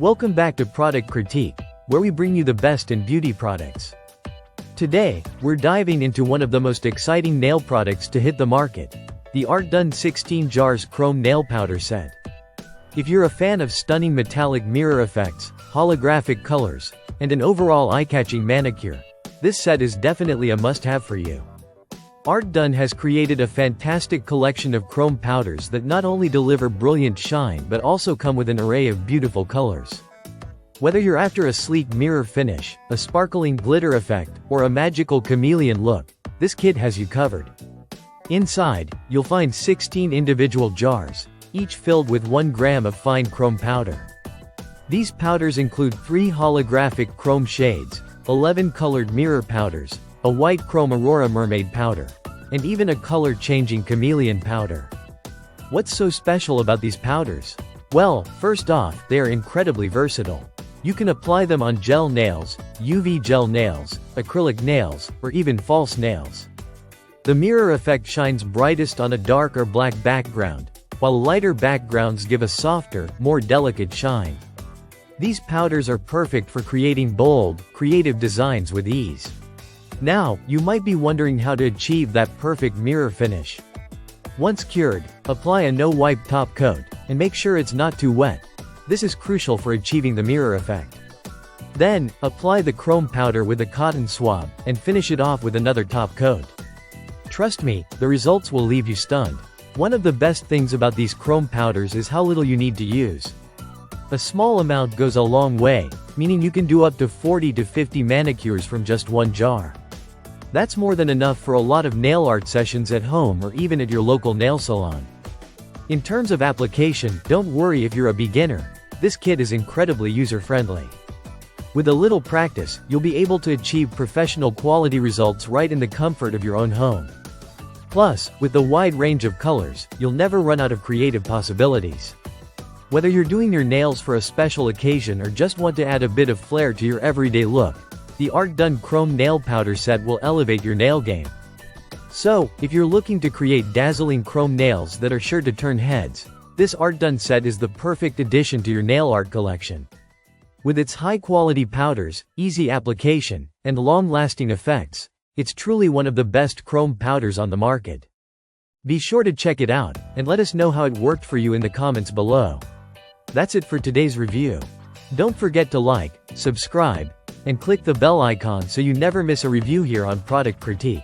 Welcome back to Product Critique, where we bring you the best in beauty products. Today, we're diving into one of the most exciting nail products to hit the market, the Artdone 16 Jars Chrome Nail Powder Set. If you're a fan of stunning metallic mirror effects, holographic colors, and an overall eye-catching manicure, this set is definitely a must-have for you. Artdone has created a fantastic collection of chrome powders that not only deliver brilliant shine but also come with an array of beautiful colors. Whether you're after a sleek mirror finish, a sparkling glitter effect, or a magical chameleon look, this kit has you covered. Inside, you'll find 16 individual jars, each filled with 1 gram of fine chrome powder. These powders include 3 holographic chrome shades, 11 colored mirror powders, a white chrome aurora mermaid powder, and even a color-changing chameleon powder. What's so special about these powders? Well, first off, they are incredibly versatile. You can apply them on gel nails, UV gel nails, acrylic nails, or even false nails. The mirror effect shines brightest on a dark or black background, while lighter backgrounds give a softer, more delicate shine. These powders are perfect for creating bold, creative designs with ease. Now, you might be wondering how to achieve that perfect mirror finish. Once cured, apply a no-wipe top coat, and make sure it's not too wet. This is crucial for achieving the mirror effect. Then, apply the chrome powder with a cotton swab, and finish it off with another top coat. Trust me, the results will leave you stunned. One of the best things about these chrome powders is how little you need to use. A small amount goes a long way, meaning you can do up to 40 to 50 manicures from just 1 jar. That's more than enough for a lot of nail art sessions at home or even at your local nail salon. In terms of application, don't worry if you're a beginner. This kit is incredibly user-friendly. With a little practice, you'll be able to achieve professional quality results right in the comfort of your own home. Plus, with the wide range of colors, you'll never run out of creative possibilities. Whether you're doing your nails for a special occasion or just want to add a bit of flair to your everyday look, the Artdone Chrome Nail Powder Set will elevate your nail game. So, if you're looking to create dazzling chrome nails that are sure to turn heads, this Artdone set is the perfect addition to your nail art collection. With its high-quality powders, easy application, and long-lasting effects, it's truly one of the best chrome powders on the market. Be sure to check it out, and let us know how it worked for you in the comments below. That's it for today's review. Don't forget to like, subscribe, and click the bell icon so you never miss a review here on Product Critique.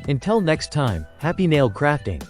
Until next time, happy nail crafting!